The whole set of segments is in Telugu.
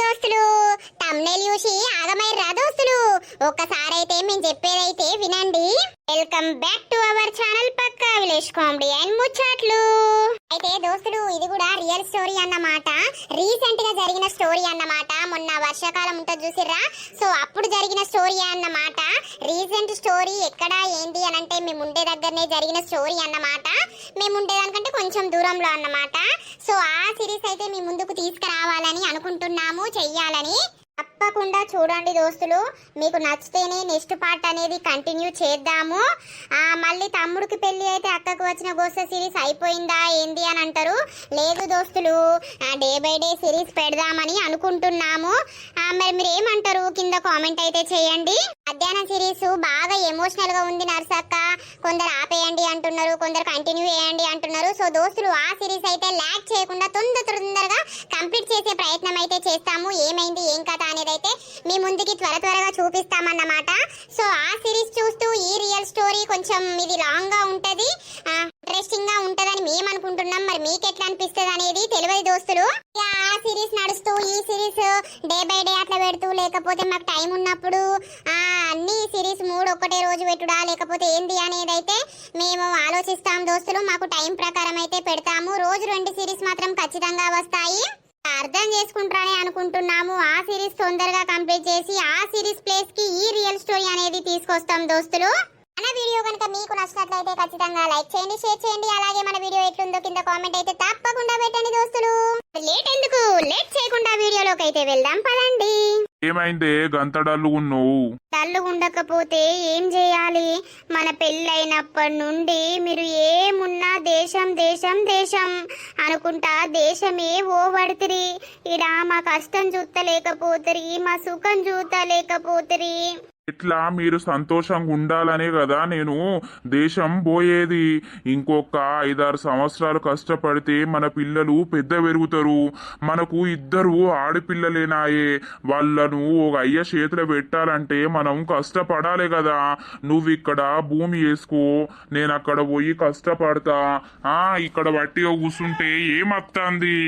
దోస్తులు తమ్నేల్ చూసి ఆగమైర్రా దోస్తులు. ఒక్కసారి అయితే మేము చెప్పేదైతే వినండి. Welcome back to our channel పక్కా విలేజ్ కామెడీ అండ్ ముచ్చట్లు. అయితే దోస్తులు ఇది కూడా రియల్ స్టోరీ అన్నమాట. రీసెంట్ గా జరిగిన స్టోరీ అన్నమాట. మొన్న వర్షాకాలం ఉంటుంది చూసిర్రా, సో అప్పుడు జరిగిన స్టోరీ అన్నమాట. రీసెంట్ స్టోరీ ఎక్కడ ఏంటి అని అంటే మేము ఉండే దగ్గరనే జరిగిన స్టోరీ అన్నమాట. మేము ఉండేదానికంటే కొంచెం దూరంలో అన్నమాట. సో ఆ సిరీస్ అయితే మీ ముందుకు తీసుకురావాలని అనుకుంటున్నాము, చెయ్యాలని. తప్పకుండా చూడండి దోస్తులు, మీకు నచ్చితేనే నెక్స్ట్ పార్ట్ అనేది కంటిన్యూ చేద్దాము. మళ్ళీ తమ్ముడికి పెళ్లి అయితే అక్కకు వచ్చిన గోస సిరీస్ అయిపోయిందా ఏంది అని అంటారు. లేదు దోస్తులు, డే బై డే సిరీస్ పెడదామని అనుకుంటున్నాము. మరి మీరు ఏమంటారు కింద కామెంట్ అయితే చేయండి. మధ్యాహ్నం సిరీస్ బాగా ఎమోషనల్ గా ఉంది నర్సక్క, కొందరు ఆపేయండి అంటున్నారు, కొందరు కంటిన్యూ చేయండి అంటున్నారు. సో దోస్తులు ఆ సిరీస్ అయితే ల్యాక్ చేయకుండా తొందరగా కంప్లీట్ చేసే ప్రయత్నం అయితే చేస్తాము. ఏమైంది ఏం కథ అనేది అయితే మీ ముందుకి త్వరగా చూపిస్తామన్నమాట. సో ఆ సిరీస్ చూస్తూ ఈ రియల్ స్టోరీ కొంచెం ఇది లాంగ్ గా ఉంటది, ఇంట్రెస్టింగ్ గా ఉంటదని మేము అనుకుంటున్నాం. మరి మీకు ఎట్లా అనిపిస్తుంది అనేది తెలియదు దోస్తులు. ఆ సిరీస్ నడుస్తూ ఈ సిరీస్ డే బై డే అట్లా పెడుతూ, లేకపోతే మాకు టైం ఉన్నప్పుడు అన్ని సిరీస్ 3 ఒకటే రోజు పెట్టుడా లేకపోతే ఏంది అనేది అయితే మేము ఆలోచిస్తాం దోస్తులు. మాకు టైం ప్రకారం అయితే పెడతాము. రోజు 2 సిరీస్ మాత్రం ఖచ్చితంగా వస్తాయి. అర్థం చేసుకుంటారని అనుకుంటున్నాము. ఆ సిరీస్ తొందరగా కంప్లీట్ చేసి ఆ సిరీస్ ప్లేస్ కి ఈ రియల్ స్టోరీ అనేది తీసుకొస్తాం దోస్తులు. మన వీడియో కనుక మీకు నచ్చినట్లయితే ఖచ్చితంగా లైక్ చేయండి, షేర్ చేయండి. అలాగే మన వీడియో ఎట్లుందో కింద కామెంట్ అయితే తప్పకుండా పెట్టండి దోస్తులు. లేట్ చేయకుండా వీడియోలోకి అయితే వెళ్దాం పదండి. ఏమైందే గంత డల్లుగున్నావు? ఉండకపోతే ఏం చేయాలి? మన పెళ్ళైనప్పటి నుండి మీరు ఏమున్నా దేశం దేశం దేశం అనుకుంటా దేశమే ఓవడుతురి. ఇడ మా కష్టం చూస్తలేకపోతురి, మా సుఖం చూస్తలేకపోతురి. ఇట్లా మీరు సంతోషంగా ఉండాలనే కదా నేను దేశం పోయేది. ఇంకొక 5-6 సంవత్సరాలు కష్టపడితే మన పిల్లలు పెద్ద పెరుగుతారు. మనకు 2 ఆడపిల్లలేనాయే, వాళ్ళను ఒక అయ్య చేతిలో పెట్టాలంటే మనం కష్టపడాలి కదా. నువ్వు ఇక్కడ భూమి వేసుకో, నేను అక్కడ పోయి కష్టపడతా. ఇక్కడ వట్టిగా కూర్చుంటే ఏమత్తాంది?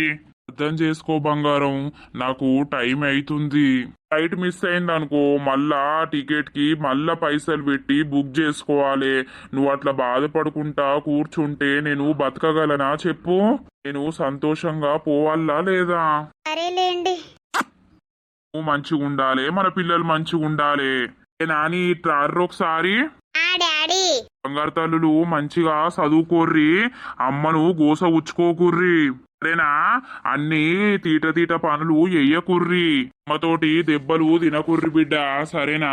అర్థం చేసుకో బంగారం, నాకు టైం అవుతుంది. ఫ్లైట్ మిస్ అయింది అనుకో, మళ్ళా టికెట్ కి మళ్ళా పైసలు పెట్టి బుక్ చేసుకోవాలి. నువ్వు అట్లా బాధపడుకుంటా కూర్చుంటే నేను బతకగలనా చెప్పు? నేను సంతోషంగా పోవాలా లేదా? సరేలేండి. నువ్వు మంచిగా ఉండాలి, మన పిల్లలు మంచిగా ఉండాలి. నాని ట్రార్రు ఒకసారి. బంగారు తల్లులు మంచిగా చదువుకోర్రి, అమ్మను గోస ఉచ్చుకోకుర్రి సరేనా? అన్ని తీట పనులు ఎయ్యకుర్రి, అమ్మతోటి దెబ్బలు తినకుర్రి బిడ్డ సరేనా?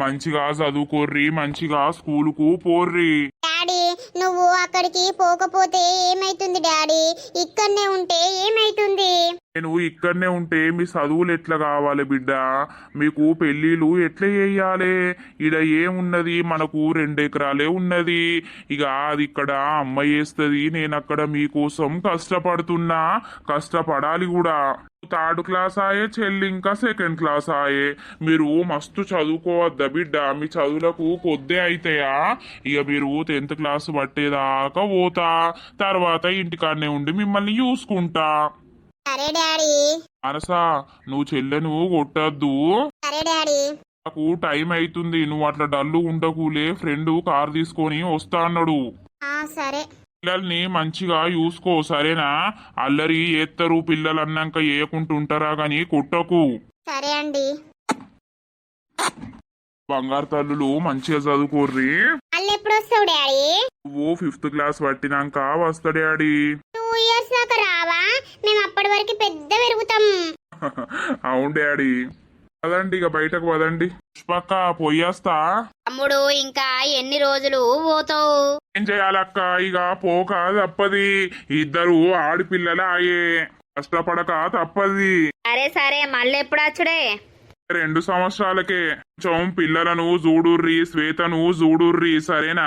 మంచిగా చదువుకోర్రి, మంచిగా స్కూలుకు పోర్రి. డాడీ నువ్వు అక్కడికి పోకపోతే ఏమైతుంది డాడీ? ఇక్కడనే ఉంటే ఏమైతుంది? నేను ఇక్కడనే ఉంటే మీ చదువులు ఎట్లా కావాలి బిడ్డ? మీకు పెళ్లిళ్ళు ఎట్లా చేయాలి? ఇడ ఏమున్నది, మనకు 2 ఎకరాలే ఉన్నది. ఇక అది ఇక్కడ అమ్మ చేస్తుంది, నేను అక్కడ మీకోసం కష్టపడుతున్నా, కష్టపడాలి కూడా. 3rd క్లాస్ ఆయే, చెల్లి ఇంకా 2nd క్లాస్ ఆయే. మీరు మస్తు చదువుకోవద్దా బిడ్డ? మీ చదువులకు కొద్దే అయితాయా? ఇక మీరు 10th క్లాస్ పట్టేదాకా పోతా, తర్వాత ఇంటికాడనే ఉండి మిమ్మల్ని చూసుకుంటా. సరే డాడీ. అనసా నువ్వు చెల్లెను కొట్టద్దు. సరే డాడీ. నాకు టైం అవుతుంది, నువ్వు అట్లా డల్లు ఉండకులే. ఫ్రెండ్ కార్ తీసుకొని వస్తా అన్నాడు. సరే. పిల్లల్ని మంచిగా చూసుకో సరేనా? అల్లరి ఏత్తరు పిల్లలు అన్నాక ఏకుంటుంటారా గాని కొట్టకు. సరే అండి. బంగారు తల్లులు మంచిగా చదువుకోర్రి. ఎప్పుడు వస్తావు డాడీ? నువ్వు 5th క్లాస్ పట్టినాక వస్తా డాడీ. 2 ఇయర్స్ దాకా రావా? మేము అప్పటి వరకు పెద్ద పెరుగుతాం. అవును డాడీ. పదండి ఇక బయటకు పదండి. పుష్పక్క పోయేస్తా. తమ్ముడు ఇంకా ఎన్ని రోజులు పోతావు? ఏం చేయాలక్క, ఇక పోక తప్పది. 2 ఆడపిల్లలే ఆయే, కష్టపడక తప్పది. సరే మళ్ళీ ఎప్పుడు వచ్చుడే? 2 సంవత్సరాలకే. కొంచెం పిల్లలను చూడుర్రి, శ్వేతను చూడుర్రి సరేనా?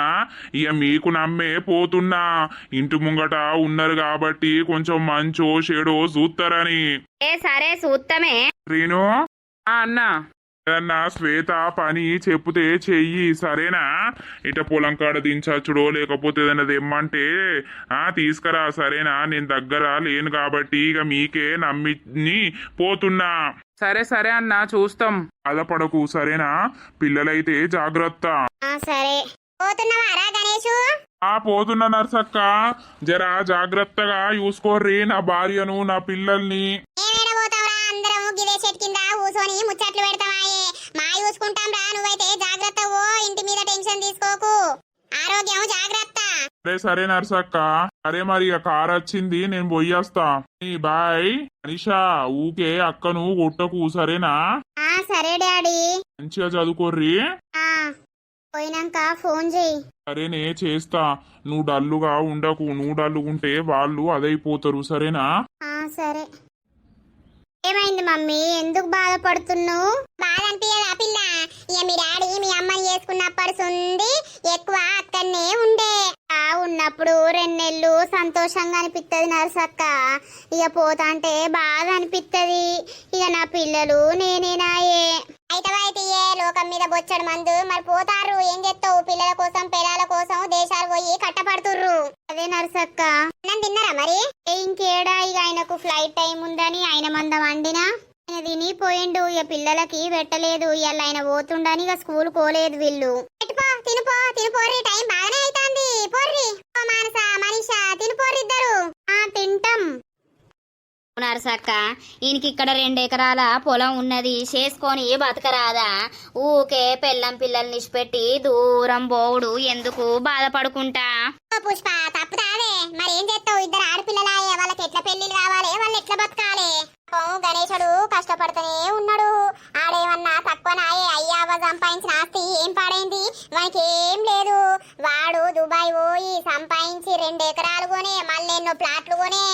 ఇక మీకు నమ్మే పోతున్నా, ఇంటి ముంగట ఉన్నారు కాబట్టి కొంచెం మంచో చెడో చూస్తారని. సరే చూస్తామే. రీను అన్నా ఏదన్నా శ్వేత పని చెప్పుతే చెయ్యి సరేనా? ఇట పొలం కాడ దించచ్చుడో లేకపోతే ఏదైనా తెమ్మంటే తీసుకురా సరేనా? నేను దగ్గర లేను కాబట్టి ఇక మీకే నమ్మి పోతున్నా. సరే సరే అన్న చూస్తాం. బాధపడకు సరేనా? పిల్లలైతే జాగ్రత్త. సరే పోతున్నావారా గణేషు? పోతున్నా నర్సక్క, జరా జాగ్రత్తగా చూసుకోర్రి నా భార్యను నా పిల్లల్ని. ఏమేడ పోతావురా? అందరం గిదే చెట్టు కింద కూసోని ముచ్చట్లు పెడతామాయే. మా చూసుకుంటాం రా, నువ్వైతే జాగ్రత్త ఓ. ఇంటి మీద టెన్షన్ తీసుకోకు, ఆరోగ్యం జాగ్రత్త. సరే నర్సక్క, సరే మరి ఇక కార్ వచ్చింది, నేను పోయేస్తా. బాయ్. అనిషా, ఊకే అక్కను కొట్టకు సరేనా? సరే డాడీ. మంచిగా చదువుకోర్రి. పోయినాక ఫోన్ చెయ్యి. సరేనే చేస్తా. నువ్వు డల్లుగా ఉండకు, నువ్వు డల్లుగుంటే వాళ్ళు అదైపోతారు సరేనా? సరే. ఏమైంది మమ్మీ, ఎందుకు బాధపడుతున్నావు? బాధ అనిపించదా పిల్ల? ఇక మీ డాడీ మీ అమ్మని చేసుకున్నప్పటి ఉంది ఎక్కువ అక్కడనే ఉండే. ఉన్నప్పుడు 2 నెలలు సంతోషంగా అనిపిస్తుంది నర్సక్క. ఇక పోతాంటే బాధ అనిపిస్తుంది. ఇక నా పిల్లలు నేనేనాయే. అయితే లోకం మీద బొచ్చడు మందు, మరి పోతారు ఏం చేస్తావు? పిల్లల కోసం పిల్లల కోసం దేశాలు పోయి కట్టపడుతుర్రు. అదే నర్సక్క. నన్ను తిన్నారా మరి? ఇంకేడా, ఇక ఆయనకు ఫ్లైట్ టైం ఉందని ఆయన మందం వండినా ఆయన తిని పోయిండు. ఇక పిల్లలకి పెట్టలేదు. ఇవాళ ఆయన పోతుండని ఇక స్కూల్ పోలేదు వీళ్ళు. తినిపోర్రి, టైం బాగానే అవుతుంది. పోర్రి మానస మనీషా, తినిపోర్రి ఇద్దరు. తింటాం. నర్సక్క, ఈయనకి ఇక్కడ 2 ఎకరాల పొలం ఉన్నది, చేసుకొని బతకరాదా? ఊకే పెళ్ళం పిల్లల్ని నిష్పెట్టి దూరం పోవుడు ఎందుకు? బాధపడుకుంటా. పుష్ప తప్పుతాదే, మరి ఏం చేస్తావు? ఇద్దరు ఆడపిల్లలాయే, వాళ్ళకి ఎట్లా పెళ్లిళ్ళు కావాలి, వాళ్ళు ఎట్లా బతకాలి? గణేశుడు కష్టపడుతూనే ఉన్నాడు. ఆడేమన్నా తక్కువనాయే? అయ్యావ సంపాదించిన ఆస్తి ఏం పాడైంది? మనకి ఏం లేదు. వాడు దుబాయ్ పోయి సంపాదించి 2 ఎకరాలు కొనే, మళ్ళీ ఎన్నో ప్లాట్లు కొనే,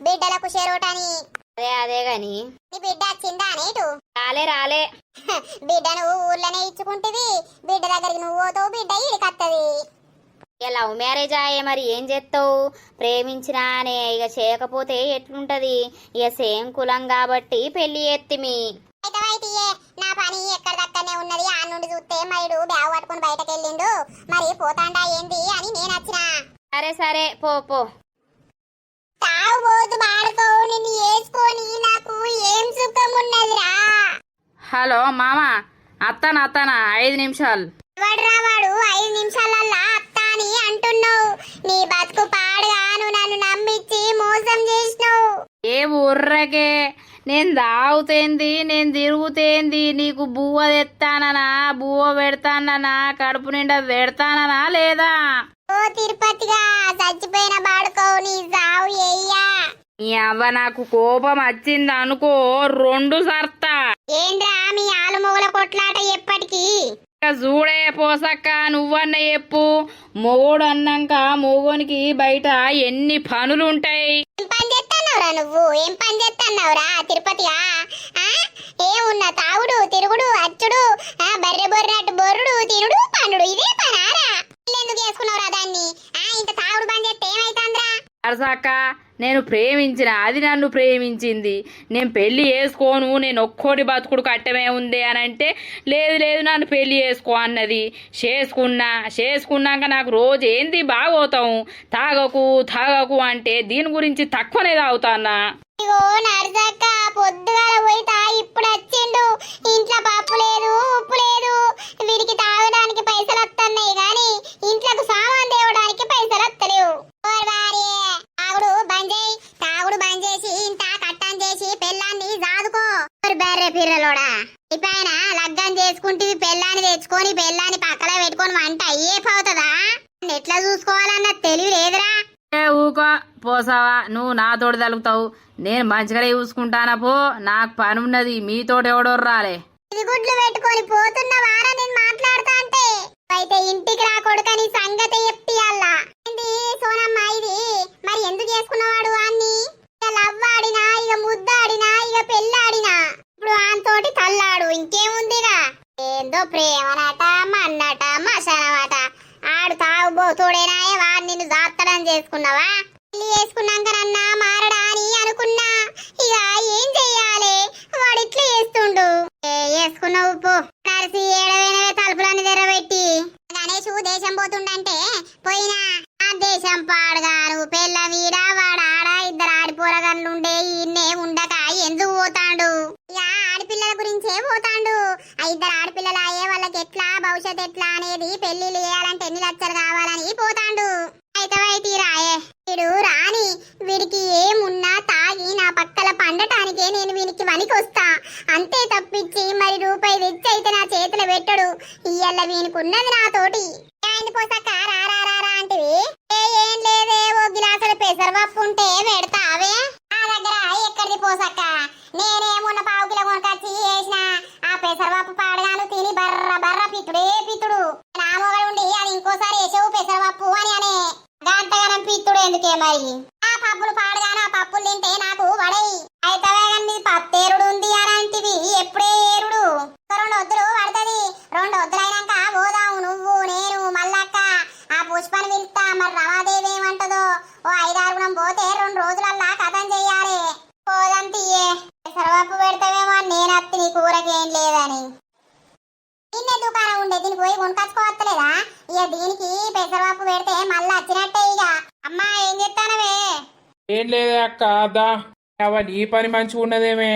బిడ్డలకు చెరోటని. అదే గాని నీ బిడ్డ వచ్చిందా నేటు? రాలే బిడ్డను ఊర్లోనే ఇచ్చుకుంటది, బిడ్డ దగ్గరికి నువ్వు పోతావు, బిడ్డ ఇడికత్తది. ఇక లవ్ మ్యారేజ్ అయ్యే, మరి ఏం చేస్తావు? ప్రేమించినానే ఇక చేయకపోతే ఎట్లుంటది? ఇక సేమ్ కులం కాబట్టి పెళ్లి ఎత్తిమి. అయితే నా పని ఎక్కడ దక్కనే ఉన్నది. ఆ నుండి చూస్తే మరిడు బ్యాగ్ పట్టుకుని బయటకు వెళ్ళిండు. మరి పోతాండా ఏంది అని నేను వచ్చిన. సరే పో. తాగుబోతు బాడుకో, నిన్ను వేసుకొని నాకు ఏం సుఖం ఉన్నదిరా. హలో మామ, అత్తానా 5 నిమిషాలు. వాడు 5 నిమిషాలల్లా అత్త అని అంటున్నావు. నీ బతుకు పాడుగాను, నన్ను నమ్మించి మోసం చేసినావు. ఏ ఊర్రకే, నేను తాగుతేంది, నేను తిరుగుతేంది? నీకు బువ్వ తెస్తాననా, బువ్వ పెడతాననా, కడుపు నిండా పెడతాననా లేదా? ఓ తిరుపతిగా చచ్చిపోయిన బాడుకో, నీ సావు ఎయ్యా. నీ అవ్వ నాకు కోపం వచ్చింది అనుకో 2 సర్తా. ఏంద్రా మీ ఆలుమొగల కొట్లాట ఎప్పటికీ? చూడే పోసక్క, నువ్వన్న చెప్పు. మొగోడు అన్నాక మొగోనికి బయట ఎన్ని పనులుంటాయి. ఏం పని చేస్తున్నావురా నువ్వు? ఏం పని చేస్తున్నావురా తిరుపతిగా? ఏమున్నా తాగుడు తిరుగుడు అచ్చుడు, బర్రె బొర్రట్టు బొర్రుడు తినుడు పండుడు, ఇదే పనారా? ఎందుకు చేసుకున్నావురా దాన్ని? ఇంత తాగుడు బంద్ చేస్తే ఏమైతుందిరా? అరసాక, నేను ప్రేమించిన, అది నన్ను ప్రేమించింది. నేను పెళ్లి చేసుకోను, నేను ఒక్కోటి బతుకుడు కట్టమే ఉంది అని అంటే, లేదు నన్ను పెళ్లి చేసుకో అన్నది. చేసుకున్నాక నాకు రోజు ఏంది బాగోతాం, తాగకు అంటే దీని గురించి తక్కువనే తాగుతానా. ఇగో నరసక్క, పొద్దుగాల పోయి తాగి ఇప్పుడు వచ్చిండు. ఇంట్లో పప్పు లేదు, ఉప్పు లేదు. వీరికి తాగడానికి పైసలు వస్తున్నాయి గాని ఇంట్లోకి సామాన్ తేవడానికి పైసలు వస్తలేవు. తాగుడు బంద్ చేసి ఇంత కట్టం చేసి పెళ్ళాన్ని సాదుకో. బర్రె పిర్రలోడా, ఇపైన లగ్గం చేసుకుంటే పెళ్ళాన్ని తెచ్చుకొని పెళ్ళాన్ని పక్కన పెట్టుకొని వంట అయ్యేపోతుందా? ఎట్లా చూసుకోవాలన్న తెలివి లేదురా. ఊకో పోసావా, నువ్వు నాతోటి తలుగుతావు, నేను మంచిగానే చూసుకుంటానా పో. నాకు పని ఉన్నది, మీతోటి ఎవడోరు రాలే. ఇది గుడ్లు పెట్టుకొని పోతున్న వారా నేను మాట్లాడతా అంటే. అయితే ఇంటికి రా కొడుకని సంగతి చెప్పియాలా. సోనమ్మ ఇది మరి ఎందుకు చేసుకున్నవాడు అన్ని? లవ్ ఆడినా, ఇక ముద్దాడినా, ఇక పెళ్ళాడినా, ఇప్పుడు ఆంతోటి తల్లాడు. ఇంకేముందిగా? ఏందో ప్రేమనట, మన్నట, మశానమాట. ఆడు తాగుబోతుడేనా? వాడు నిన్ను జాత్తడం చేసుకున్నావా? పెళ్లి చేసుకున్నాక నన్నా మారడా అని అనుకున్నా. ఇక ఏం చెయ్యాలి? వాడు ఇట్లా చేస్తుండు. చేసుకున్నావు పో. కలిసి ఏడవైనవే తలుపులన్నీ తెరబెట్టి. గణేష్ దేశం పోతుండంటే పోయినా. ఆ దేశం పాడుగాను, పెళ్ళ వీడ వాడ ఆడ 2 ఆడిపోరగన్లుండే. ఈయన్నే ఉండక ఎందుకు పోతాడు? ఇక ఆడపిల్ల నుంచే పోతాండు. ఆ ఇద్దరు ఆడపిల్లలు అయ్యే వాళ్ళకి ఎట్లా భవిష్యత్ ఎట్లా అనేది పెళ్లిళ్ళు చేయాలంటే ఎన్ని లక్షలు కావాలని పోతాండు. అయితే రాయే వీడు రాని వీడికి ఏమున్నా తాగి నా పక్కల పండటానికే నేను వీనికి వనికొస్తా అంతే తప్పించి మరి రూపాయి తెచ్చి అయితే నా చేతిలో పెట్టడు. ఇయ్యల్ల వీనికున్నది నాతోటి. ఏమైంది పోసాక రా అంటివి? ఏం లేదే, ఓ గిలాసులు పెసరపప్పు ఉంటే పెడతావే. నా దగ్గర ఎక్కడిది పోసాక, నేనేమున్న పావు కిలో కొనుకొచ్చి వేసిన ఆ పెసరపప్పు పాడగాను తిని బర్ర పితుడు. నా మొగలు ఉండి అది ఇంకోసారి వేసావు పెసరపప్పు అని అనే గంటగానం పిత్తుడు ఎందుకే మరి? ఆ పప్పులు పాడగాను ఆ పప్పులు తింటే నాకు పడయి. అయితే కానీ పత్తేరుడు ఉంది అని అంటివి, ఎప్పుడే ఏరుడు? 2 వద్దులు పడుతుంది. 2 వద్దులైనాక పోదాము నువ్వు నేను మల్లక్క. ఆ పుష్పని పిలుస్తా, మరి రమాదేవి ఏమంటదో. ఓ 5-6 గుణం పోతే 2 రోజులల్లా కథం చెయ్యాలి. పోదాం తీయే. పెసరపప్పు పెడతావేమో అని నేను అత్తి నీ కూరకేం లేదని. నిన్నే దుకాణం ఉండే దీనికి పోయి కొనుకొచ్చుకోవట్లేదా? ఇక దీనికి పెసరపప్పు పెడితే మళ్ళీ వచ్చినట్టే. ఇక అమ్మా ఏం చెప్తానవే? ఏం లేదే అక్క, దా నీ పని మంచిగా ఉన్నదేమే.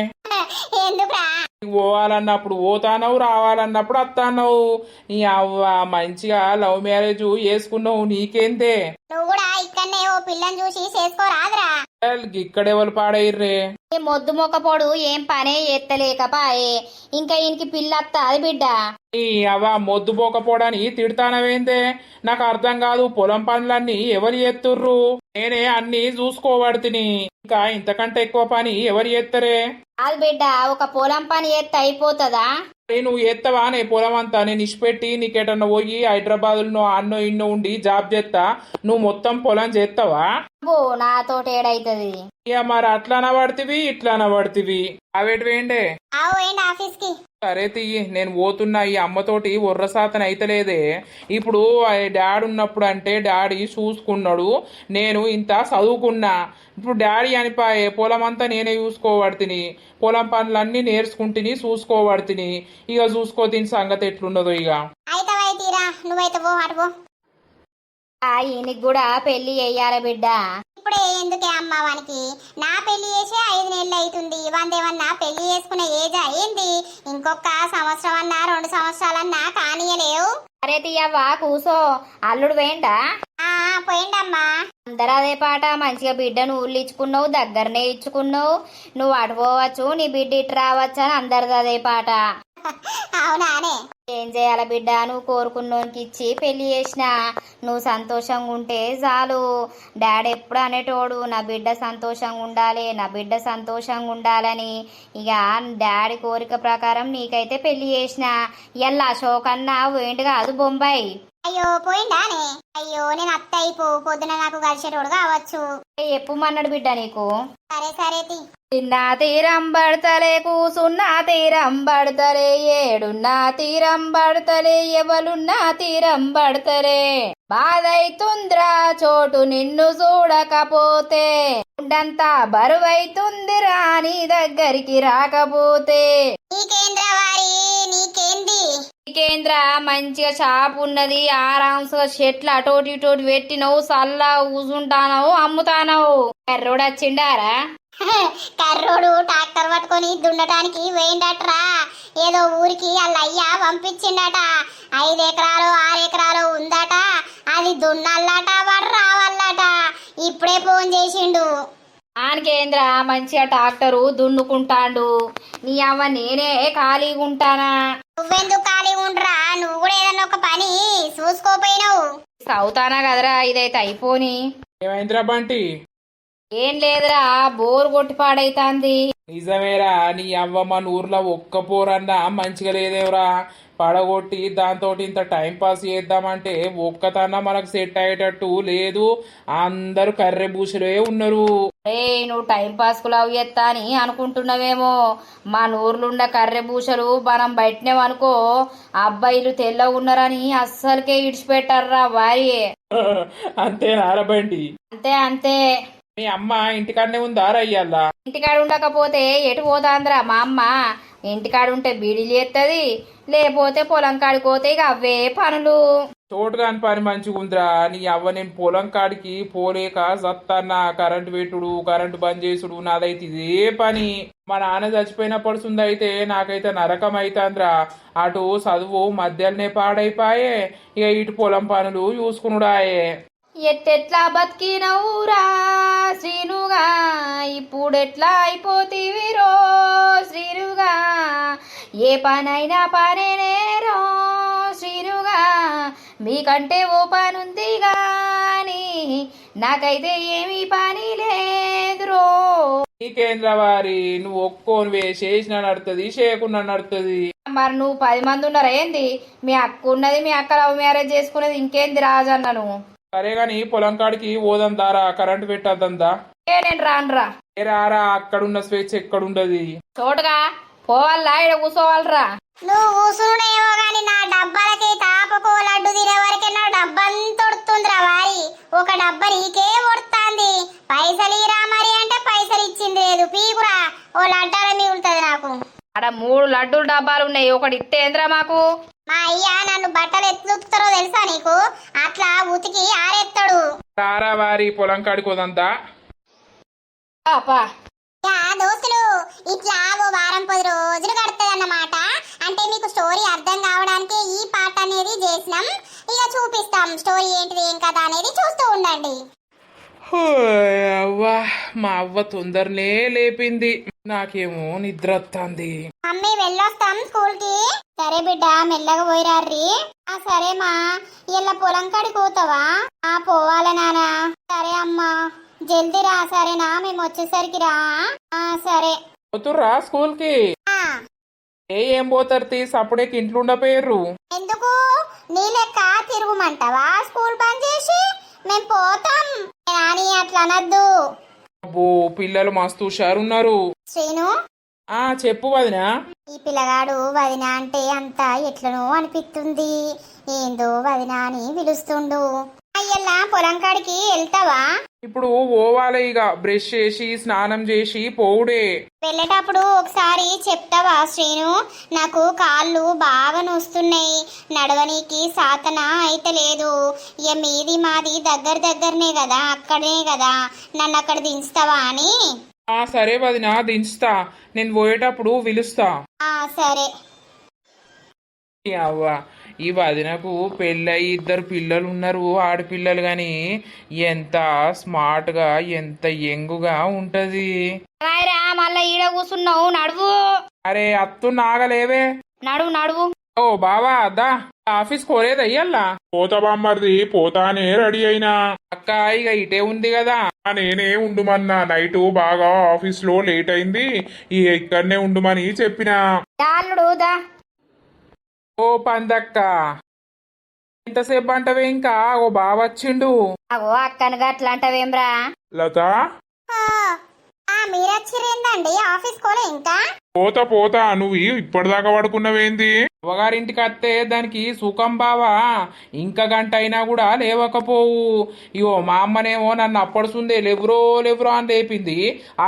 ఎందుకురా? పోవాలన్నప్పుడు పోతానవు, రావాలన్నప్పుడు వస్తానవు. నీ అవ్వ మంచిగా లవ్ మ్యారేజ్ చేసుకున్నావు, నీకేంతే? నువ్వు కూడా ఇక్కడనే ఓ పిల్లని చూసి చేసుకోరాదురా. ఇక్కడెవరు పాడైర్రే? ఈ మొద్దు మొక్కపోడు ఏం పనే ఎత్తలేకపాయే, ఇంకా ఈయనకి పిల్లత్త అది బిడ్డ. నీ అవ్వ మొద్దు పోకపోవడానికి తిడతానవేందే? నాకు అర్థం కాదు. పొలం పనులన్నీ ఎవరు ఎత్తుర్రు? నేనే అన్ని చూసుకోబడుతుని. ఇంకా ఇంతకంటే ఎక్కువ పని ఎవరు ఎత్తరే? అది బిడ్డ, ఒక పొలం పని ఎత్త అయిపోతుందా? నువ్వు ఎత్తవా? నే పొలం అంతా నేను ఇచ్చిపెట్టి నీకెటన్నా పోయి హైదరాబాద్లో అన్నో ఇన్నో ఉండి జాబ్ చేస్తా, నువ్వు మొత్తం పొలం చేస్తావా? బో నాతోటి ఏడైతుంది. ఇక మరి అట్లానా పడుతుంది ఇట్లానా పడుతుంది. అవేటి వేయండే ఆఫీస్ కి. సరే తీయి, నేను పోతున్నా. ఈ అమ్మతోటి ఒర్రసాతన అయితలేదే. ఇప్పుడు డాడీ ఉన్నప్పుడు అంటే డాడీ చూసుకున్నాడు, నేను ఇంత చదువుకున్నా. ఇప్పుడు డాడీ అనిపాయే పొలం అంతా నేనే చూసుకోబడుతుని, పొలం పనులన్నీ నేర్చుకుంటుని చూసుకోబడుతుని. ఇక చూసుకో దీని సంగతి ఎట్లున్నదో. ఇక నువ్వైతే పో అటు పో. ఈయనకి కూడా పెళ్లి చెయ్యాలి బిడ్డ. ఇప్పుడే ఎందుకే అమ్మ వానికి? నా పెళ్లి చేసే 5 నెలలు అవుతుంది. వందేమన్నా పెళ్లి చేసుకునే ఏజ్ అయింది. ఇంకొక సంవత్సరం అన్నా 2 సంవత్సరాలన్నా కానీయలేవు. అరే తీయవ్వా కూసో, అల్లుడు వేయండా? పోయిండమ్మా. అందరూ అదే పాట. మంచిగా బిడ్డను ఊళ్ళు ఇచ్చుకున్నావు, దగ్గరనే ఇచ్చుకున్నావు. నువ్వు అటు పోవచ్చు, నీ బిడ్డ ఇటు రావచ్చు అని అందరిది అదే పాట. అవునానే? ఏం చేయాల బిడ్డ, నువ్వు కోరుకున్నోనికి ఇచ్చి పెళ్లి చేసిన. నువ్వు సంతోషంగా ఉంటే చాలు. డాడీ ఎప్పుడు అనేటోడు, నా బిడ్డ సంతోషంగా ఉండాలి, నా బిడ్డ సంతోషంగా ఉండాలని. ఇక డాడీ కోరిక ప్రకారం నీకైతే పెళ్లి చేసిన. ఇలా అశోకన్నా పోయిండు కాదు బొంబాయి. అయ్యో పోయిండానే? అయ్యో నేను అత్త అయిపో, పొద్దున నాకు కలిసేటోడు కావచ్చు. ఎప్పుమన్నాడు బిడ్డ నీకు? సరే చిన్న తీరం పడతలే, కూసున్నా తీరం పడతలే, ఏడున్నా తీరం పడతలే, ఎవలున్నా తీరం పడతలే. బాధైతుంద్రా చోటు నిన్ను చూడకపోతే, ఉండంతా బరువైతుందిరా నీ దగ్గరికి రాకపోతే. నీకేంద్ర మంచిగా షాప్ ఉన్నది, ఆరాంసుగా చెట్లు అటోటి ఇటోటి పెట్టినవు, సల్లా కూసుంటానవు, అమ్ముతానవు. కర్రోడు వచ్చిండారా? కర్రోడు ట్రాక్టర్ పట్టుకొని దున్నటానికి వేయిండట్రా. ఏదో ఊరికి వాళ్ళ అయ్యా పంపించిండట. 5 ఎకరాలు 6 ఎకరాలు ఉందట. అది దున్నల్లట, వాడు రావాలట. ఇప్పుడే ఫోన్ చేసిండు. ఆనకేంద్ర మంచిగా ట్రాక్టరు దున్నుకుంటాండు. నీ అవ్వ నేనే ఖాళీగా ఉంటానా? నువ్వెందుకు ఖాళీగా ఉండరా? నువ్వు కూడా ఏదన్నా ఒక పని చూసుకోపోయినావు. చదువుతానా కదరా, ఇదైతే అయిపోని. ఏమైందిరా బంటి? ఏం లేదురా, బోర్ కొట్టి పాడైతాంది. నిజమేరా, నీ అవ్వ మన ఊర్లో ఒక్క పోరన్నా మంచిగా లేదేవరా. పడగొట్టి దాంతో ఇంత టైం పాస్ చేద్దామంటే ఒక్కతన్నా మనకు సెట్ అయ్యేటట్టు లేదు. అందరూ కర్రె బూసలే ఉన్నారు. నువ్వు టైం పాస్ కు లవ్ చేస్తా అని అనుకుంటున్నావేమో. మా నూర్లుండ కర్రె బూసలు మనం బయటనేమనుకో, అబ్బాయిలు తెల్ల ఉన్నారని అస్సలకే ఇడిచిపెట్టారా వారి. అంతేనారా బంటి? అంతే. మీ అమ్మ ఇంటికాడనే ఉందా రయ్యల్లా? ఇంటికాడ ఉండకపోతే ఎటు పోతాంద్రా మా అమ్మ? ఇంటికాడ ఉంటే బీడీలు చేస్తుంది, లేకపోతే పొలం కాడిపోతే ఇక అవే పనులు. తోటగాని పని మంచిగుందిరా నీ అవ్వ నేను పొలం కాడికి పోలేక సత్తన్న కరెంటు పెట్టుడు కరెంటు బంద్ చేసుడు నాదైతే ఇదే పని మా నాన్న చచ్చిపోయిన పడుతుంది అయితే నాకైతే నరకం అవుతుందిరా అటు చదువు మధ్యలోనే పాడైపాయే ఇక ఇటు పొలం పనులు చూసుకునుడాయే ఎట్టెట్లా బతికినవురా శ్రీనుగా ఇప్పుడెట్లా అయిపోతీవిరో శ్రీనుగా ఏ పనైనా పనేనేరో శ్రీనుగా మీకంటే ఓ పని ఉంది గాని నాకైతే ఏమీ పని లేదురో. నీకేంద్ర వారి నువ్వు ఒక్కోనివే చేసిన నడుతుంది చేయకుండా నడుతుంది మరి నువ్వు 10 మంది ఉన్నారా ఏంది? మీ అక్క ఉన్నది, మీ అక్క లవ్ మ్యారేజ్ చేసుకునేది, ఇంకేంది రాజన్నను. సరే గాని పొలం కాడికి ఓదం దారా కరెంటు పెట్టద్దందా ఏ నేను రానురా. ఏ రారా అక్కడున్న స్వేచ్ఛ ఎక్కడుండది చోటుగా పోవాలా ఇక్కడ కూర్చోవాలరా. నువ్వు కూసునేమో గాని నా డబ్బాలకి తాపకో లడ్డు తినే వరకే నా డబ్బంతా ఒడుతుందిరా వారి. ఒక డబ్బా నీకే ఒడుతాంది. పైసలు ఇరా మరి అంటే పైసలు ఇచ్చింది లేదు. పీకురా ఓ లడ్డాల మిగులుతుంది నాకు. అక్కడ 3 లడ్డూలు డబ్బాలు ఉన్నాయి, ఒకటి ఇత్తేంద్రా మాకు. మా అయ్య నన్ను బట్టలు ఎత్తుతారో తెలుసా నీకు? అట్లా ఉతికి ఆరెత్తాడు. రారా వారి పొలం కాడికి ఓదంతా పాపా యా దోస్తులు ఇట్లా ఓ వారం 10 రోజులు గడుతుందన్నమాట. అంటే మీకు స్టోరీ అర్థం కావడానికి ఈ పాట అనేది చేసినాం. ఇక చూపిస్తాం స్టోరీ ఏంటిది ఏం కదా అనేది చూస్తూ ఉండండి. అవ్వా మా అవ్వ తొందరనే లేపింది నాకేమో నిద్ర వస్తుంది మమ్మీ వెళ్ళొస్తాం స్కూల్ కి. సరే బిడ్డ మెల్లగా పోయిరార్రి. ఆ సరే మా ఇలా పొలం కాడికి పోతావా? ఆ పోవాలా నానా. సరే అమ్మా జల్దీ రా సరేనా? మేము వచ్చేసరికి రా. ఆ సరే పోతుర్రా స్కూల్ కి ఆ, ఏం పోతారు తీసి అప్పుడే ఇంట్లో ఉండపోయారు ఎందుకు నీ లెక్క తిరుగుమంటావా? స్కూల్ బంద్ చేసి మేము పోతాం అని అట్లా అనద్దు. అబ్బో పిల్లలు మస్తు హుషారున్నారు శ్రీను చెప్పు వదినా ఈ పిల్లగాడు వదిన అంటే అంత ఎట్లనో అనిపిస్తుంది. ఏందో వదిన అని పిలుస్తుండు. అయ్యల్లా పొలం కాడికి వెళ్తావా? ఇప్పుడు పోవాలి ఇక బ్రష్ చేసి స్నానం చేసి పోవుడే. వెళ్ళేటప్పుడు ఒకసారి చెప్తావా శ్రీను? నాకు కాళ్ళు బాగా నొస్తున్నాయి, నడవనీకి సాతన అయితే లేదు. ఇక మీది మాది దగ్గరనే కదా, అక్కడే కదా, నన్ను అక్కడ దించుతావా అని. సరే వదినా దించుతా, నేను పోయేటప్పుడు పిలుస్తా. సరే. అవ్వ ఈ వదినకు పెళ్ళయి 2 పిల్లలు ఉన్నారు ఆడపిల్లలు గాని ఎంత స్మార్ట్ గా ఎంత యంగుగా ఉంటది. రాయరా మళ్ళా ఈడ కూర్చున్నావు, నడువు. అరే అత్తు నాగలేవే నడువు. ఓ బావా అద్దా ఆఫీస్ కోరేది అయ్యల్లా పోతా బామ్మర్ది పోతానే రెడీ అయినా. అక్క ఇక ఇటే ఉంది కదా. నేనే ఉండుమన్నా, నైట్ బాగా ఆఫీస్ లో లేట్ అయింది, ఇక్కడనే ఉండుమని చెప్పినా. అల్లుడు దా. ఓ పందక్క ఎంతసేపు అంటవే ఇంకా ఓ బావ వచ్చిండు. అగో అక్కను గట్లంటవేమ్రా? లత మీరొచ్చిరేందండి ఆఫీస్ కోలే ఇంకా? పోతా నువ్వు ఇప్పటిదాకా పడుకున్నవేంది? అవ్వగారింటికి వస్తే దానికి సుఖం బావా, ఇంకా గంట అయినా కూడా లేవకపోవు. ఇగో మా అమ్మనేమో నన్ను అప్పడుసుందే లేవురో అని లేపింది,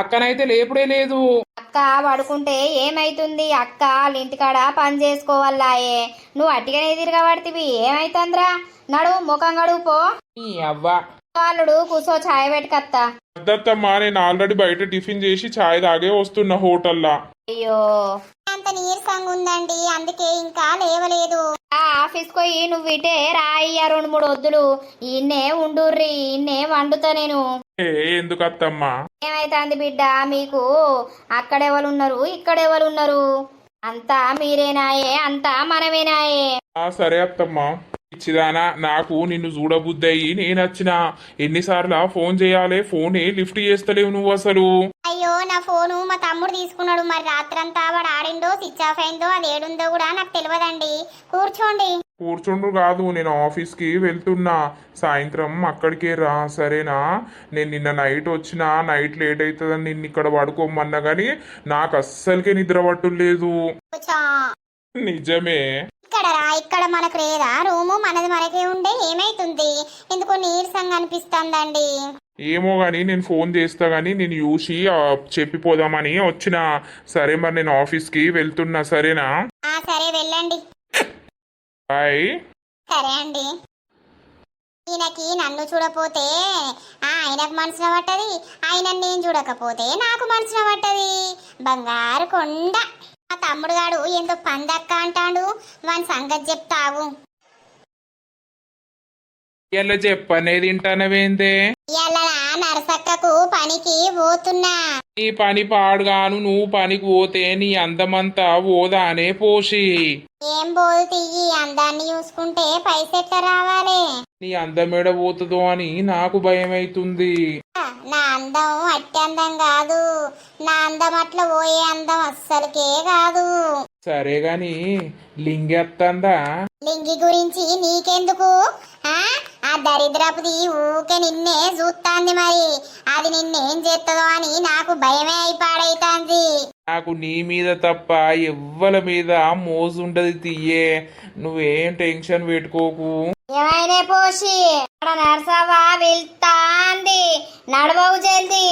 అక్కనైతే లేపుడే లేదు. అక్క పడుకుంటే ఏమైతుంది? అక్క వాళ్ళ ఇంటికాడ పని చేసుకోవాలాయే. నువ్వు అట్టిగానే తిరగబడితివి ఏమైతుందిరా? నడువు ముఖం గడువు పో. ఈ అవ్వ అల్లుడు కూర్చో, ఛాయ్ పెట్టుకత్తా. అద్దత్తమ్మా నేను ఆల్రెడీ బయట టిఫిన్ చేసి ఛాయ్ తాగే వస్తున్నా హోటల్లా. అయ్యో అంత నీరసంగా ఉందండి, అందుకే ఇంకా లేవలేదు. ఆ ఆఫీస్ పోయి నువ్వు ఇటే రాయ్యా 2-3 వద్దులు. ఈయన్నే ఉండుర్రి, ఈయన్నే వండుతా నేను. ఎందుకు అత్తమ్మా? ఏమైతుంది బిడ్డ మీకు? అక్కడెవరున్నారు ఇక్కడెవరున్నారు? అంతా మీరేనాయే, అంతా మనమేనాయే. సరే అత్తమ్మా. ఇచ్చిదానా నాకు నిన్ను చూడబుద్దయి నేనొచ్చిన. ఎన్నిసార్లు ఫోన్ చేయాలి, ఫోనే లిఫ్ట్ చేస్తలేవు నువ్వు అసలు. అయ్యో నా ఫోను మా తమ్ముడు తీసుకున్నాడు. మరి రాత్రంతా వాడు ఆడిందో స్విచ్ ఆఫ్ అయిందో అది ఏడుందో కూడా నాకు తెలియదండి. కూర్చోండి. కూర్చుండ్రు కాదు, నేను ఆఫీస్కి వెళ్తున్నా. సాయంత్రం అక్కడికే రా సరేనా? నేను నిన్న నైట్ వచ్చినా, నైట్ లేట్ అవుతుందని నిన్ను ఇక్కడ పడుకోమన్నా గానీ నాకు అస్సలకే నిద్ర పట్టులేదు. కూర్చో. నిజమే. ఇక్కడ రా, ఇక్కడ మనకు లేదా రూము? మనది మనకే ఉండే. ఏమైతుంది? ఎందుకో నీరసంగా అనిపిస్తుందండి. ఏమో గానీ నేను ఫోన్ చేస్తా గానీ నేను చూసి చెప్పిపోదామని వచ్చిన. సరే మరి నేను ఆఫీస్కి వెళ్తున్నా సరేనా? సరే వెళ్ళండి. బాయ్. సరే అండి. ఈయనకి నన్ను చూడపోతే ఆయనకు మనసున పట్టది, ఆయన నేను చూడకపోతే నాకు మనసున పట్టది. బంగారు కొండ. మా తమ్ముడు గాడు ఏందో పందక్క అంటాడు, వాని సంగతి చెప్తావు. ఇలా చెప్పనేది తింటానవేందే? ఇవాళ నరసక్కకు పనికి పోతున్నా. నీ పని పాడుగాను, నువ్వు పనికి పోతే నీ అందమంతా ఓదానే పోసి. ఏం పోదు తియ్యి, అందాన్ని చూసుకుంటే పైసెట్ల రావాలి. నీ అందమేడ పోతుందో అని నాకు భయం అవుతుంది. నా అందం అట్టి అందం కాదు, నా అందం అట్లా పోయే అందం అస్సలకే కాదు. సరే గాని లింగెత్తందా? లింగి గురించి నీకెందుకు? ఆ దరిద్రపుది ఊకే నిన్నే చూస్తాంది, మరి అది నిన్నేం చేస్తుందో అని నాకు భయమే అయిపాడైతాంది. నాకు నీ మీద తప్ప ఎవ్వల మీద మోజుండది తీయే, నువ్వేం టెన్షన్ పెట్టుకోకు. ఏమైనా పోసి నర్సవ్వ వెళ్తాంది, నడవవు జల్ది.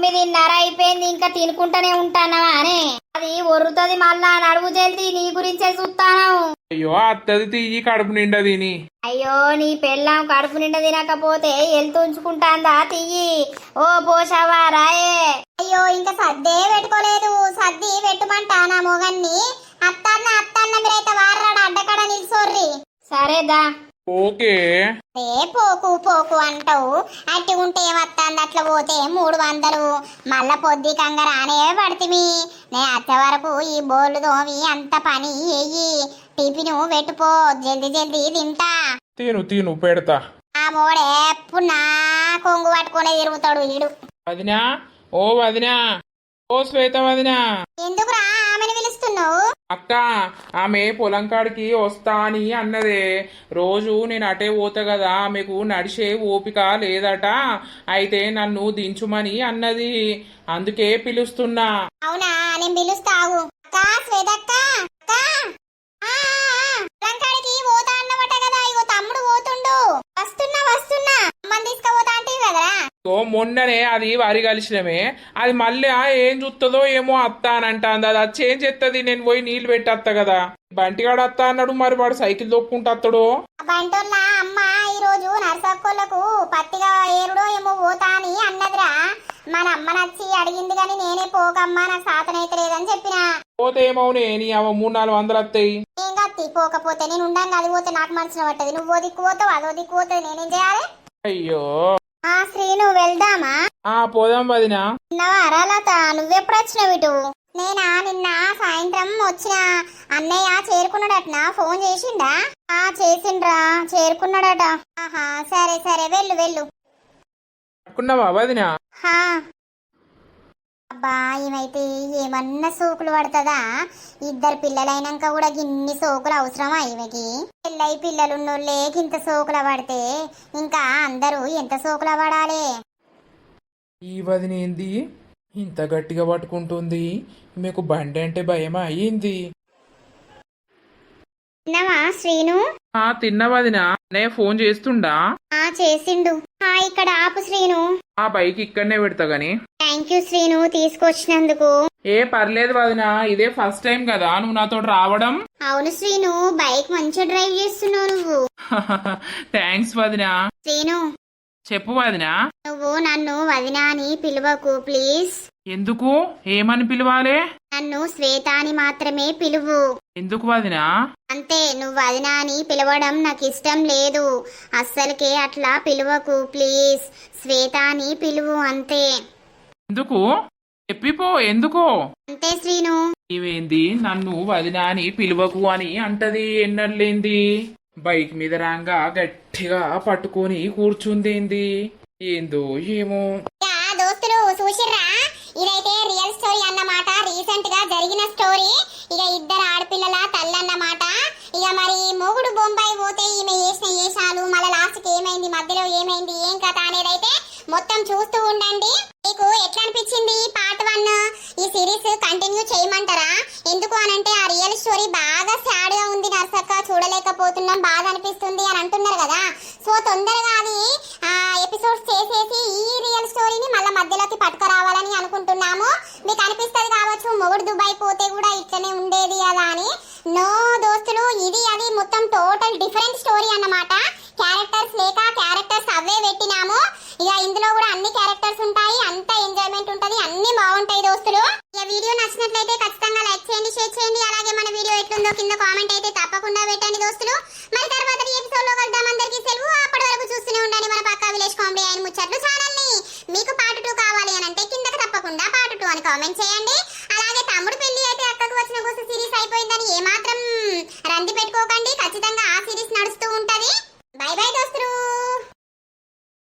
9:30 అయిపోయింది, ఇంకా తినుకుంటానే ఉంటానవా అని. అది ఒర్రుతుంది మళ్ళా, నడువు జల్ది, నీ గురించే చూస్తాను. అయ్యో అత్తది తీయి, కడుపు నిండా తిని. అయ్యో నీ పెళ్ళాం కడుపు నిండా తినకపోతే ఎల్తుంచుకుంటాందా తియ్యి. ఓ పోషవా రాయే. అయ్యో ఇంకా సద్దే పెట్టుకోలేదు, సర్ది పెట్టుమంటా నా మొగన్ని. అత్తన్న అత్తన్న మీరైతే వారాడు అడ్డకడ నిల్సోర్రి. సరేదా. ఓకే. పోకు పోకు అంటావు, అట్టి ఉంటే ఏమత్తాంది, అట్లా పోతే 300. మళ్ళా పొద్దుకంగా రానే పడుతుంది. నేను అచ్చే వరకు ఈ బోర్లు దోమి అంత పని చెయ్యి, టిఫిను పెట్టుపో, జల్దీ జల్దీ తింటా. తిను తిను పెడతా. ఆ మోడే ఎప్పుడు నా కొంగు పట్టుకునే తిరుగుతాడు వీడు. వదినా, ఓ వదినా, ఓ శ్వేత వదినా. ఎందుకురా ఆమెను పిలుస్తున్నావు? అక్క, ఆమె పొలం కాడికి వస్తా అని అన్నదే. రోజు నేను అటే పోతా కదా, ఆమెకు నడిచే ఓపిక లేదట, అయితే నన్ను దించుమని అన్నది, అందుకే పిలుస్తున్నా. అవునా, నేను పిలుస్తావు. అక్క శ్వేతక్క, అక్క పొలం కాడికి పోతా అన్నమాట కదా, ఇగో తమ్ముడు పోతుండు. వస్తున్నా వస్తున్నా, అమ్మని తీసుకుపోతా అంటే కదరా. సో మొన్ననే అది వరి కలిసినమే, అది మళ్ళీ ఏం చూస్తుందో ఏమో అత్త అని అంటాంది. అది వచ్చి ఏం చేస్తుంది, నేను పోయి నీళ్లు పెట్టేస్తా కదా. బంటిగాడు అత్త అన్నాడు, మరి వాడు సైకిల్ తొక్కుంటూ అత్తడు. బంటోళ్ళ అమ్మ ఈ రోజు నర్సక్కోళ్లకు పత్తిగా ఏరుడో ఏమో పోతా అని అన్నదిరా. మన అమ్మ నచ్చి అడిగింది గాని నేనే పోకమ్మా, నాకు సాతనైతే లేదని చెప్పిన. పోతే ఏమవునే, నీ 300-400 వస్తాయి. ఏం కత్తి పోకపోతే నేను ఉండంగా, అది పోతే నాకు మనసున పట్టది. నువ్వు దిక్కు పోతావు, అదో దిక్కు పోతుంది, నేనేం చేయాలి? అయ్యో. శ్రీను వెళ్దామా? పోదాం వదినా. లత నువ్వెప్పుడు వచ్చినావు ఇటు? నేనా నిన్న సాయంత్రం వచ్చిన. అన్నయ్య చేరుకున్నాడట, ఫోన్ చేసిండా? చేసిండ్రా, చేరుకున్నాడట. ఆహా సరే సరే, వెళ్ళు వెళ్ళు. పట్టుకున్నావా వదినా? అబ్బా ఈమైతే ఏమన్నా సోకులు పడుతుందా? 2 పిల్లలైనాక కూడా గిన్ని సోకులు అవసరమా ఈమెకి? పెళ్ళై పిల్లలున్నోళ్ళే ఇంత సోకుల పడితే ఇంకా అందరూ ఎంత సోకుల పడాలి? ఈ వదిన ఏంది ఇంత గట్టిగా పట్టుకుంటుంది? మీకు బండి అంటే భయమా అయ్యింది? తిన్నావా శ్రీను? తిన్న వదినా. నే ఫోన్ చేస్తుండా? చేసిండు. ఇక్కడ ఆపు శ్రీను. ఆ బైక్ ఇక్కడనే పెడతా గాని. థ్యాంక్ యూ శ్రీను, తీసుకొచ్చినందుకు. పర్లేదు వదినా, ఇదే ఫస్ట్ టైం కదా నువ్వు నాతో రావడం. అవును శ్రీను, బైక్ మంచిగా డ్రైవ్ చేస్తున్నావు నువ్వు. థ్యాంక్స్ వదినా. శ్రీను చెప్పు వదినా. నువ్వు నన్ను వదినా అని పిలువకు ప్లీజ్. ఎందుకు? ఏమని పిలవాలే? నన్ను శ్వేత అని మాత్రమే పిలువు. ఎందుకు వదినా? అంతే, నువ్వు వదినా అని పిలవడం నాకు ఇష్టం లేదు. అస్సలకే అట్లా పిలువకు ప్లీజ్. శ్వేత అని పిలువు అంతే. ఎందుకు? చెప్పిపో, ఎందుకో? అంతే శ్రీను. ఇవేంది నన్ను వదినా అని పిలువకు అని అంటది? ఎన్నర్లేంది? బైక్ మీద రాంగా గట్టిగా పట్టుకొని కూర్చుందేంది? ఏందో ఏమో. దోస్తులు చూసిర్రా, ఇదైతే రియల్ స్టోరీ అన్నమాట. రీసెంట్ గా జరిగిన స్టోరీ. ఇక 2 ఆడపిల్లల తల్లి అన్నమాట. ఇక మరి మొగుడు బొంబాయి పోతే ఈమె చేసిన వేషాలు, మళ్ళీ లాస్ట్ కి ఏమైంది, మధ్యలో ఏమైంది, ఏం కథ అనేది అయితే మొత్తం చూస్తూ ఉండండి. మీకు ఎట్లా అనిపించింది పార్ట్ 1? ఈ సిరీస్ కంటిన్యూ చేయమంటారా? ఎందుకు అనంటే ఆ రియల్ స్టోరీ బాగా సాడ్ గా ఉంది నర్సక్క, చూడలేకపోతున్నాం, బాధ అనిపిస్తుంది అని అంటున్నారు కదా. సో తొందరగా అది ఎపిసోడ్స్ చేసేసి ఈ రియల్ స్టోరీని మళ్ళీ మధ్యలోకి పట్టుకురావాలని అనుకుంటున్నాము. మీకు అనిపిస్తుంది కావచ్చు మొగుడు దుబాయ్ పోతే కూడా ఇట్లనే ఉండేది అలా అని. నో దోస్తులు, ఇది అది మొత్తం టోటల్ డిఫరెంట్ స్టోరీ అన్నమాట. క్యారెక్టర్ క్యారెక్టర్స్ లేక క్యారెక్టర్స్ అవే పెట్టినాము. ఇక ఇందులో కూడా అన్ని క్యారెక్టర్స్ ఉంటాయి, అంత ఎంజాయ్మెంట్ ఉంటది, అన్ని బాగుంటాయి దోస్తులు. ఈ వీడియో నచ్చినట్లయితే ఖచ్చితంగా లైక్ చేయండి, షేర్ చేయండి. అలాగే మన వీడియో ఎట్లుందో కింద కామెంట్ అయితే తప్పకుండా పెట్టండి దోస్తులు. మరి తర్వాత ఎపిసోడ్ లో కలుద్దాం. అందరికీ సెలవు. అప్పటి వరకు చూస్తూనే ఉండండి మన పక్కా విలేజ్ కామెడీ అండ్ ముచ్చట్లు ఛానల్ ని. మీకు పార్ట్ 2 కావాలి అని అంటే కిందకి తప్పకుండా పార్ట్ 2 అని కామెంట్ చేయండి. అలాగే తమ్ముడు పెళ్లి అయితే అక్కకు వచ్చిన కోసం సిరీస్ అయిపోయిందని ఏమాత్రం రంది పెట్టుకోకండి. ఖచ్చితంగా